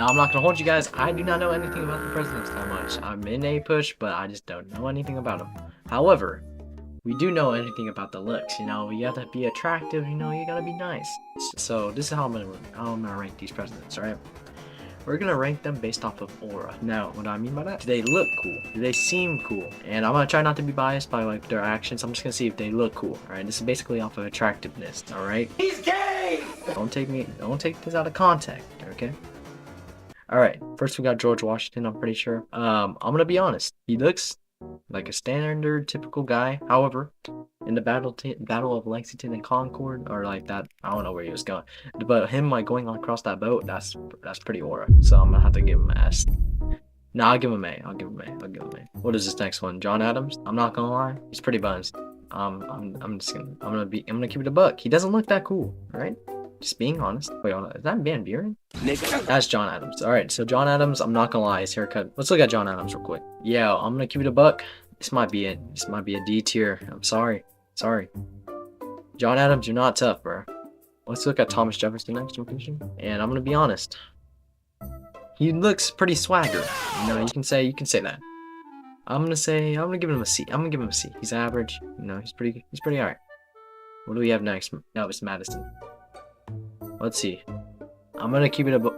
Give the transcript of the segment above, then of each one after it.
Now, I'm not gonna hold you guys. I do not know anything about the presidents that much. I'm in a push, but I just don't know anything about them. However, we do know anything about the looks. You know, you have to be attractive. You know, you gotta be nice. So this is how I'm gonna rank these presidents. All right. We're gonna rank them based off of aura. Now, what do I mean by that? Do they look cool? Do they seem cool? And I'm gonna try not to be biased by like their actions. I'm just gonna see if they look cool. All right. This is basically off of attractiveness. All right. He's gay! Don't take this out of context. Okay. Alright, first we got George Washington, I'm pretty sure. I'm gonna be honest. He looks like a standard, typical guy. However, in the battle of Lexington and Concord, or like that, I don't know where he was going. But him like going across that boat, that's pretty aura. So I'm gonna have to give him an S. No, I'll give him an A. I'll give him an A. What is this next one? John Adams? I'm not gonna lie. He's pretty buzzed. I'm gonna keep it a buck. He doesn't look that cool, right? Just being honest. Wait, hold on. Is that Van Buren? That's John Adams. Alright, so John Adams, I'm not gonna lie, his haircut. Let's look at John Adams real quick. Yeah, I'm gonna keep it a buck. This might be it. This might be a D tier. I'm sorry. Sorry. John Adams, you're not tough, bro. Let's look at Thomas Jefferson next, and I'm gonna be honest. He looks pretty swagger. You know, you can say that. I'm gonna give him a C. I'm gonna give him a C. He's average. You know, he's pretty alright. What do we have next? No, it's Madison. Let's see. I'm gonna keep it a bro.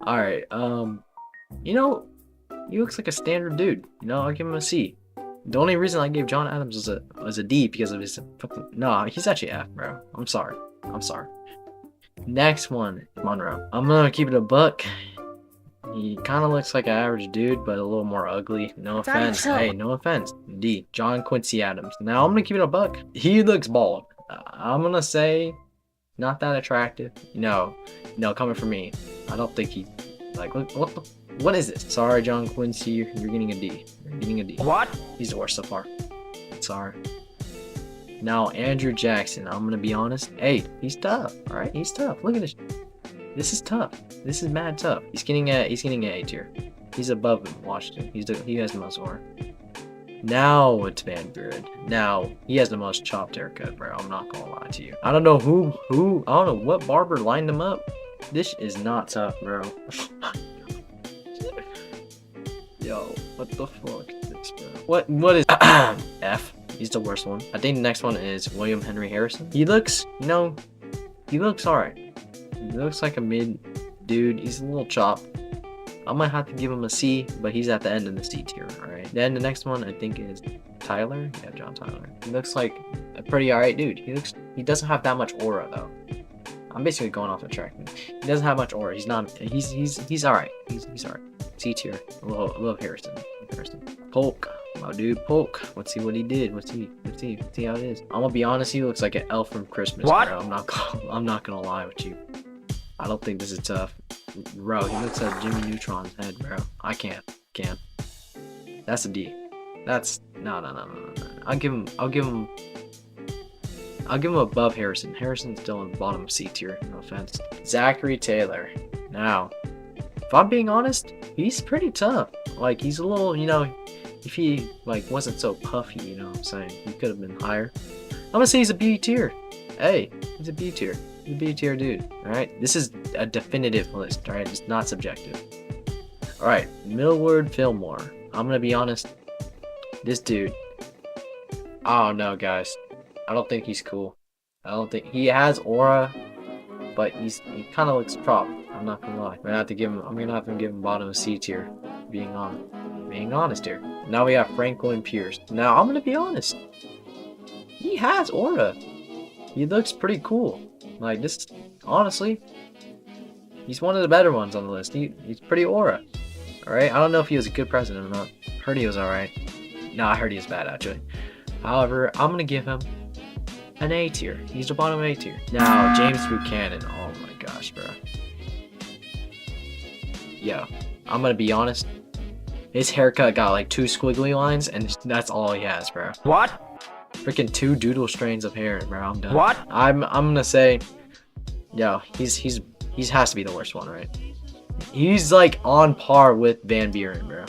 Alright, you know, he looks like a standard dude. You know, I'll give him a C. The only reason I gave John Adams was a D because of his fucking he's actually F, bro. I'm sorry. Next one, Monroe. I'm gonna keep it a buck. He kind of looks like an average dude, but a little more ugly. No offense. Hey, no offense. D. John Quincy Adams. Now I'm gonna keep it a buck. He looks bald. I'm gonna say not that attractive. No, coming from me, I don't think he like what is this? Sorry, John Quincy, you're getting a D. You're getting a D. What? He's the worst so far. Sorry. Now Andrew Jackson, I'm gonna be honest. Hey, he's tough. All right, he's tough. Look at this. This is tough. This is mad tough. He's getting an A tier. He's above Washington. He has the most aura. Now it's Van Buren. Now he has the most chopped haircut, bro. I'm not gonna lie to you. I don't know who. I don't know what barber lined him up. This is not tough, bro. Yo, what the fuck is this, bro? What is F? He's the worst one. I think the next one is William Henry Harrison. He looks, you know, he looks alright. He looks like a mid dude. He's a little chopped. I might have to give him a C, but he's at the end of the C tier, alright? Then the next one I think is Tyler. Yeah, John Tyler. He looks like a pretty alright dude. He doesn't have that much aura though. I'm basically going off the track. He doesn't have much aura. He's alright. He's alright. C tier. Love Harrison. Polk. My dude Polk. Let's see what he did. Let's see how it is. I'm gonna be honest, he looks like an elf from Christmas, what? Bro. I'm not gonna lie with you. I don't think this is tough. Bro, he looks like Jimmy Neutron's head, bro. I can't. That's a D. That's no. I'll give him above Harrison. Harrison's still in the bottom of C tier, no offense. Zachary Taylor. Now, if I'm being honest, he's pretty tough. Like, he's a little, you know, if he like wasn't so puffy, you know what I'm saying, he could have been higher. I'm gonna say he's a B tier. Hey, he's a B tier. He's a B tier dude. Alright? This is a definitive list, alright? It's not subjective. Alright, Millward Fillmore. I'm gonna be honest. This dude. I don't know, guys. I don't think he's cool. I don't think he has aura, but he kind of looks prop. I'm not gonna lie. I'm gonna have to give him bottom of C tier. Being honest here. Now we have Franklin Pierce. Now I'm gonna be honest. He has aura. He looks pretty cool. Like this, honestly, he's one of the better ones on the list. He's pretty aura. All right. I don't know if he was a good president or not. Heard he was all right. No, I heard he was bad actually. However, I'm gonna give him an A tier. He's the bottom A tier. Now James Buchanan. Oh my gosh, bro. Yo, I'm gonna be honest. His haircut got like 2 squiggly lines, and that's all he has, bro. What? Freaking 2 doodle strands of hair, bro. I'm done. What? I'm gonna say, yo, he has to be the worst one, right? He's like on par with Van Buren, bro.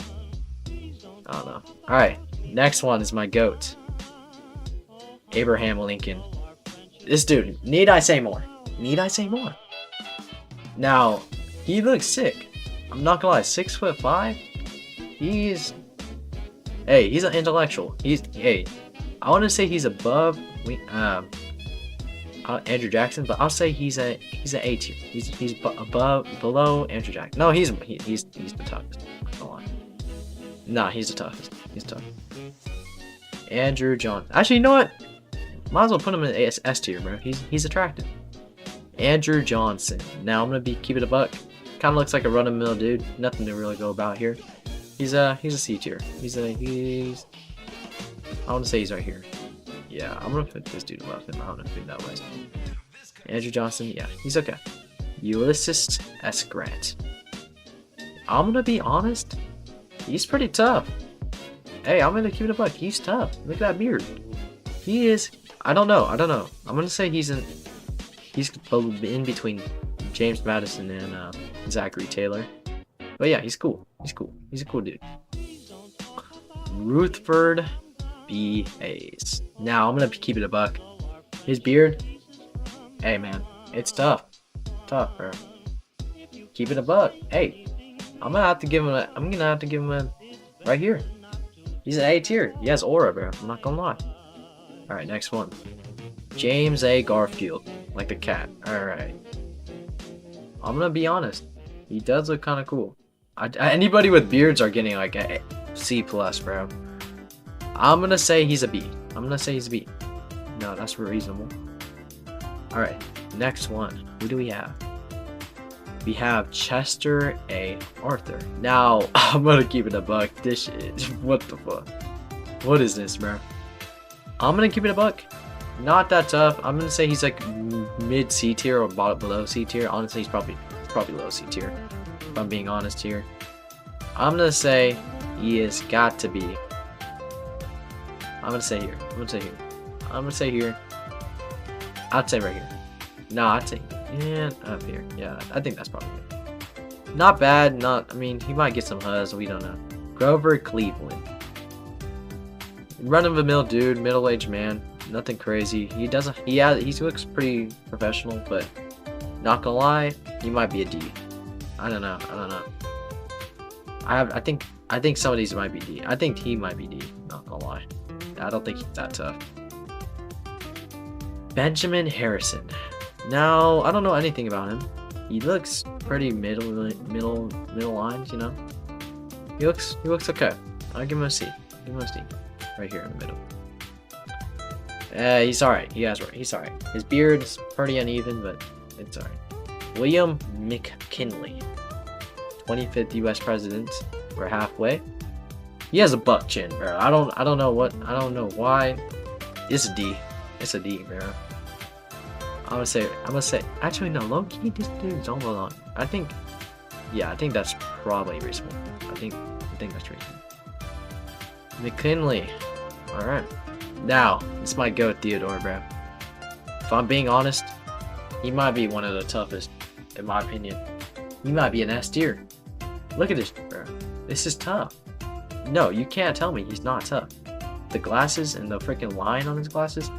I don't know. All right, next one is my goat, Abraham Lincoln. This dude. Need I say more? Now, he looks sick. I'm not gonna lie, 6'5". He's he's an intellectual. I want to say he's above Andrew Jackson, but I'll say he's an A tier. He's below Andrew Jackson. No, he's the toughest. Hold on. Nah, he's the toughest. He's tough. Andrew John. Actually, you know what? Might as well put him in S tier, bro. He's attractive. Andrew Johnson. Now I'm gonna keep it a buck. Kind of looks like a run-of-the-mill dude. Nothing to really go about here. He's a C tier. I want to say he's right here. Yeah, I'm gonna put this dude above him. I don't know if that way. Andrew Johnson. Yeah, he's okay. Ulysses S. Grant. I'm gonna be honest. He's pretty tough. Hey, I'm gonna keep it a buck. He's tough. Look at that beard. He is. I don't know. I'm gonna say he's in between James Madison and Zachary Taylor. But yeah, he's cool. He's a cool dude. Rutherford B. Hayes. Now I'm gonna keep it a buck. His beard. Hey man, it's tough. Tough, bro. Keep it a buck. Hey, I'm gonna have to give him a right here. He's an A tier. He has aura, bro. I'm not gonna lie. Alright, next one. James A. Garfield. Like the cat. Alright. I'm gonna be honest. He does look kind of cool. Anybody with beards are getting like a C+, bro. I'm gonna say he's a B. No, that's reasonable. Alright, next one. Who do we have? We have Chester A. Arthur. Now, I'm gonna keep it a buck. This shit, what the fuck? What is this, bro? I'm gonna keep it a buck. Not that tough. I'm gonna say he's like mid C tier or below C tier. Honestly, he's probably low C tier. If I'm being honest here. I'm gonna say he has got to be. I'm gonna say here. I'd say right here. No, I'd say up here. Yeah, I think that's probably good. Not bad. I mean, he might get some huzz. We don't know. Grover Cleveland. Run-of-the-mill dude, middle-aged man. Nothing crazy. He looks pretty professional, but not gonna lie, he might be a D. I don't know. I think some of these might be D. I think he might be D. Not gonna lie. I don't think he's that tough. Benjamin Harrison. Now, I don't know anything about him. He looks pretty middle lines, you know. He looks okay. I'll give him a C. Right here in the middle. He's alright. He's alright. His beard's pretty uneven, but it's alright. William McKinley. 25th U.S. president. We're halfway. He has a buck chin, bro. I don't know why. It's a D. It's a D, bro. I'm gonna say. Actually, no. Low key, this dude's almost on. I think that's probably reasonable. I think that's reasonable. McKinley. All right. Now, this might go with Theodore, bro. If I'm being honest, he might be one of the toughest, in my opinion. He might be an S tier. Look at this, bro. This is tough. No, you can't tell me he's not tough. The glasses and the freaking line on his glasses.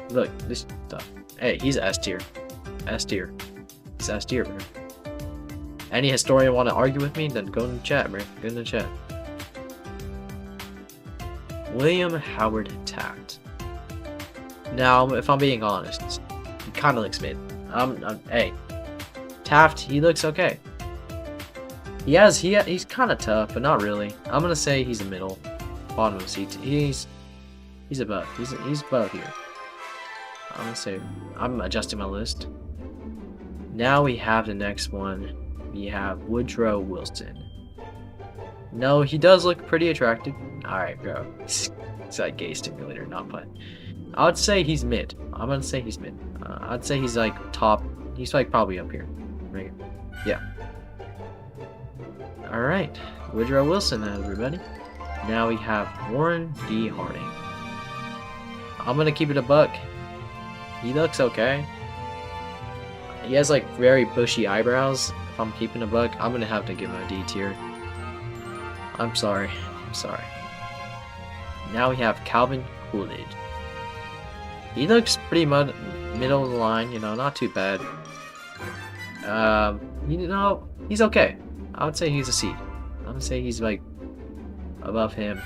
Look, this is tough. Hey, he's S tier. S tier. He's S tier, bro. Any historian want to argue with me? Then go in the chat, bro. Go in the chat. William Howard Taft. Now, if I'm being honest, he kind of looks mid. Hey, Taft, he looks okay. He's kind of tough, but not really. I'm gonna say he's a middle, bottom of the seat. He's above. He's above here. I'm gonna say I'm adjusting my list. Now we have the next one. We have Woodrow Wilson. No, he does look pretty attractive. Alright, bro. It's like gay stimulator, not fun. I would say he's mid. I'm gonna say he's mid. I'd say he's like top. He's like probably up here. Right here. Yeah. Alright. Woodrow Wilson, everybody. Now we have Warren D. Harding. I'm gonna keep it a buck. He looks okay. He has like very bushy eyebrows. If I'm keeping a buck, I'm gonna have to give him a D tier. I'm sorry. Now we have Calvin Coolidge. He looks pretty middle of the line, you know, not too bad. You know, he's okay. I would say he's a C. I would say he's like above him.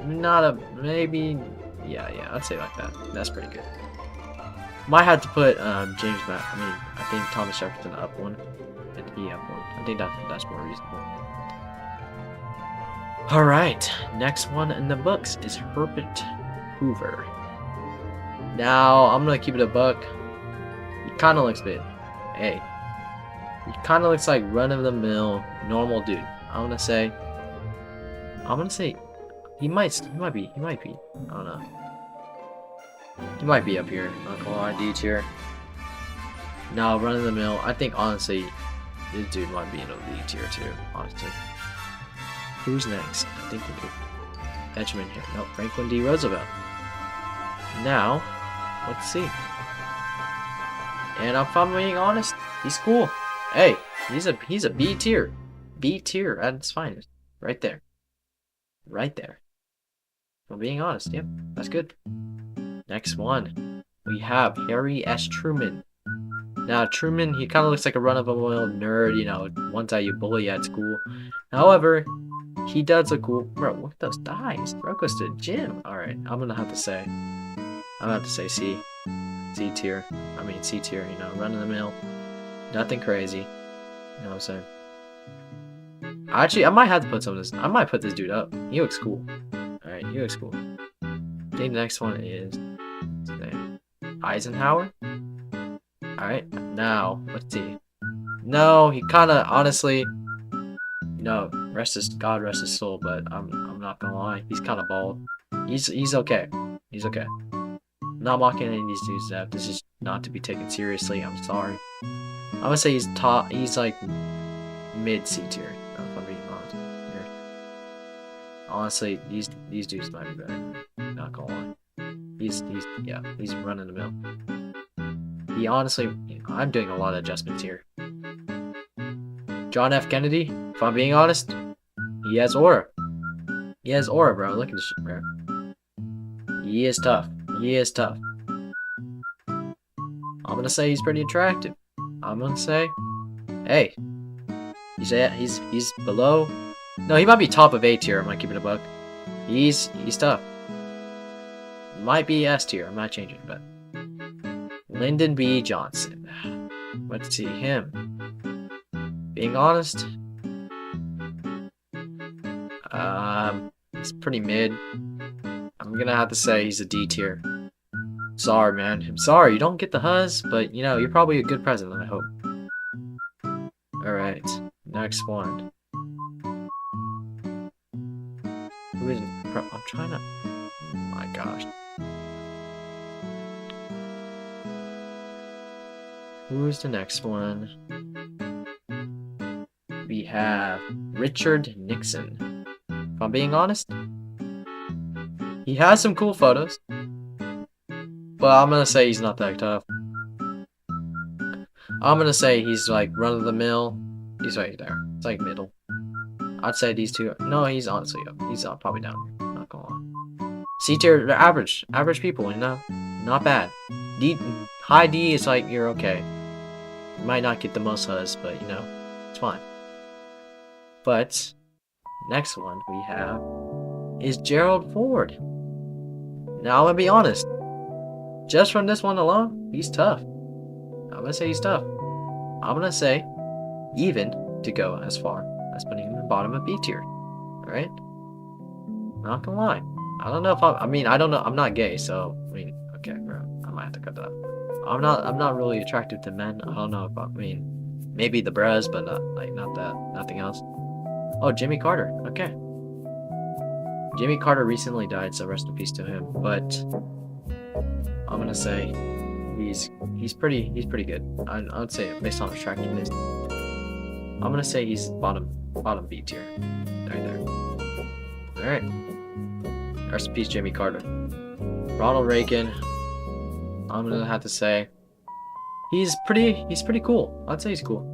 Not a maybe. Yeah, I'd say like that. That's pretty good. Might have to put James Matt. I mean, I think Thomas Jefferson up one, and he up one. I think that's more reasonable. All right, next one in the books is Herbert Hoover. Now I'm gonna keep it a buck. He kind of looks big. Hey, he kind of looks like run-of-the-mill normal dude. I'm gonna say he might be. I don't know. He might be up here. Not gonna lie, D tier. No, run-of-the-mill. I think honestly, this dude might be in a D tier too. Honestly. Who's next? I think we do. Benjamin here. No, Franklin D. Roosevelt. Now, let's see. And if I'm being honest, he's cool. Hey, he's a B tier. B tier at its finest. Right there. Right there. If I'm being honest, yep, that's good. Next one. We have Harry S. Truman. Now, Truman, he kind of looks like a run-of-the-mill nerd, you know, one guy you bully at school. However, he does look cool. Bro, look at those thighs. Bro goes to the gym. Alright, I'm gonna have to say C. C tier. I mean, C tier, you know, run-of-the-mill. Nothing crazy. You know what I'm saying? Actually, I might have to put some of this. I might put this dude up. He looks cool. Alright, he looks cool. I think the next one is Eisenhower. Alright, now, let's see. No, he kinda, honestly, no, God rest his soul, but I'm not gonna lie, he's kinda bald. He's okay. He's okay. I'm not mocking any of these dudes that this is not to be taken seriously, I'm sorry. I'm gonna say he's like mid C tier, if I'm being honest here. Honestly, these dudes might be better. Not gonna lie. He's running the mill. He honestly, you know, I'm doing a lot of adjustments here. John F. Kennedy, if I'm being honest, he has aura. He has aura, bro. Look at this shit, bro. He is tough. He is tough. I'm gonna say he's pretty attractive. I'm gonna say, hey, he's below. No, he might be top of A tier. I'm gonna keep it a buck. He's tough. Might be S tier. I might change it, but Lyndon B. Johnson. Let's see him. Being honest, he's pretty mid. I'm gonna have to say he's a D tier. Sorry, man. I'm sorry you don't get the huzz, but you know you're probably a good president. I hope. All right, next one. Who is? I'm trying to. Oh my gosh. Who's the next one? We have Richard Nixon. If I'm being honest, he has some cool photos, but I'm gonna say he's not that tough. I'm gonna say he's like run-of-the-mill. He's right there. It's like middle. I'd say these two. No, he's honestly up. He's probably down here. Not gonna lie. C tier, they're average people. You know, not bad. D, high D is like you're okay. You might not get the most huzz, but you know, it's fine. But next one we have is Gerald Ford. Now I'm gonna be honest. Just from this one alone, he's tough. I'm gonna say he's tough. I'm gonna say even to go as far as putting him in the bottom of B tier. Alright? Not gonna lie. I don't know if I don't know. I'm not gay, so I mean, okay, bro. I might have to cut that. I'm not really attracted to men. I don't know if maybe the bras, but not that. Nothing else. Oh, Jimmy Carter. Okay. Jimmy Carter recently died, so rest in peace to him. But I'm gonna say he's pretty good. I'd say based on attractiveness. I'm gonna say he's bottom B tier. Right there. Alright. Rest in peace, Jimmy Carter. Ronald Reagan. I'm gonna have to say he's pretty cool. I'd say he's cool.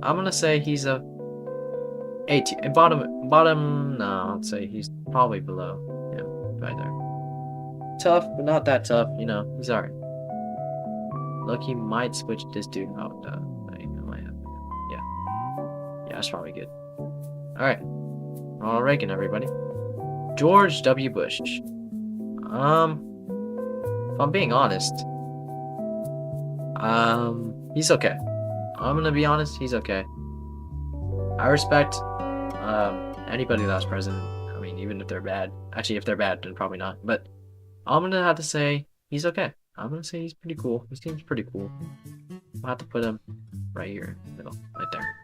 I'm gonna say he's a A tier. Bottom. No, I'd say he's probably below. Yeah, right there. Tough, but not that tough. You know, he's alright. Look, he might switch this dude out. I might have. That's probably good. Alright. Ronald Reagan, everybody. George W. Bush. If I'm being honest, he's okay. I'm gonna be honest, he's okay. I respect, anybody that's president. I mean, even if they're bad. Actually, if they're bad, then probably not. But I'm gonna have to say he's okay. I'm gonna say he's pretty cool. He seems pretty cool. I'll have to put him right here, middle, right there.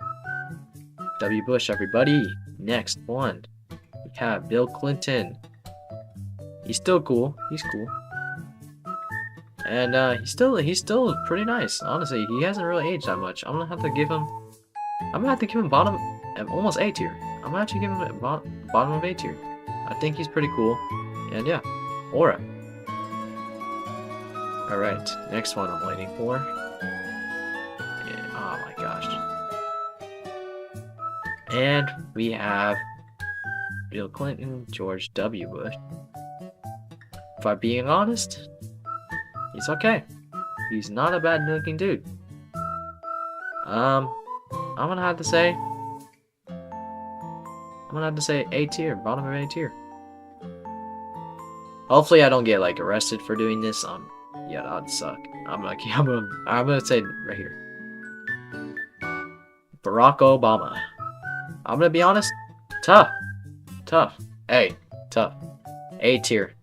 W. Bush, everybody. Next one, we have Bill Clinton. He's still cool. He's cool. And he's still pretty nice. Honestly, he hasn't really aged that much. I'm gonna have to give him bottom, almost A tier. I'm gonna actually give him a bottom of A tier. I think he's pretty cool. And yeah, Aura. All right, next one I'm waiting for. Yeah, oh my gosh. And we have Bill Clinton, George W. Bush. If I'm being honest, he's okay. He's not a bad looking dude. I'm gonna have to say A tier, bottom of A tier. Hopefully I don't get like arrested for doing this. Yeah, that'd suck. I'm gonna say right here. Barack Obama. I'm gonna be honest, tough. Hey, tough. A tier.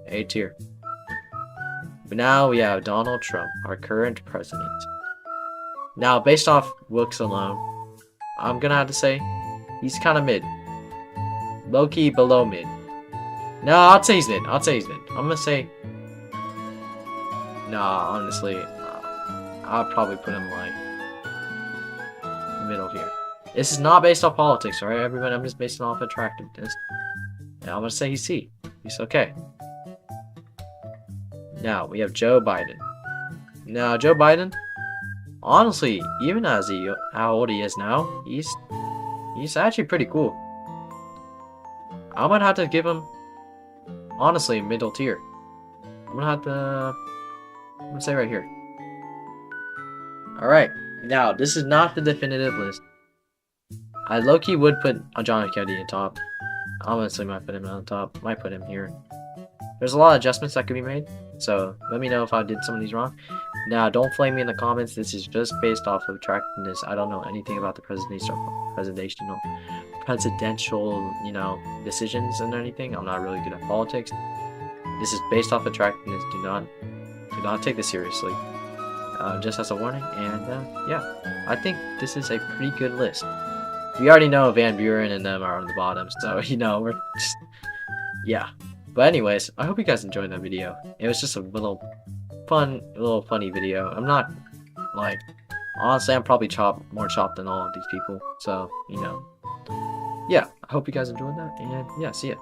A tier. But now we have Donald Trump, our current president. Now, based off looks alone, I'm gonna have to say he's kind of mid. Low-key below mid. No, I'll say he's mid. I'm gonna say... Nah, honestly, I'll probably put him like middle here. This is not based off politics, alright, everyone? I'm just based off attractiveness. And I'm gonna say he's C. He's okay. Now, we have Joe Biden. Now, Joe Biden, honestly, even as how old he is now, he's actually pretty cool. I'm gonna have to give him, honestly, middle tier. I'm gonna say right here. Alright, now, this is not the definitive list. I low-key would put John F. Kennedy on top. Honestly, might put him on top. Might put him here. There's a lot of adjustments that could be made, so let me know if I did some of these wrong. Now, don't flame me in the comments. This is just based off of attractiveness. I don't know anything about the presidential, you know, decisions and anything. I'm not really good at politics. This is based off attractiveness. Do not take this seriously. Just as a warning. And yeah, I think this is a pretty good list. We already know Van Buren and them are on the bottom, so you know we're just yeah. But anyways, I hope you guys enjoyed that video. It was just a little funny video. I'm not like, honestly, I'm probably more chopped than all of these people. So you know, yeah. I hope you guys enjoyed that, and yeah, see ya.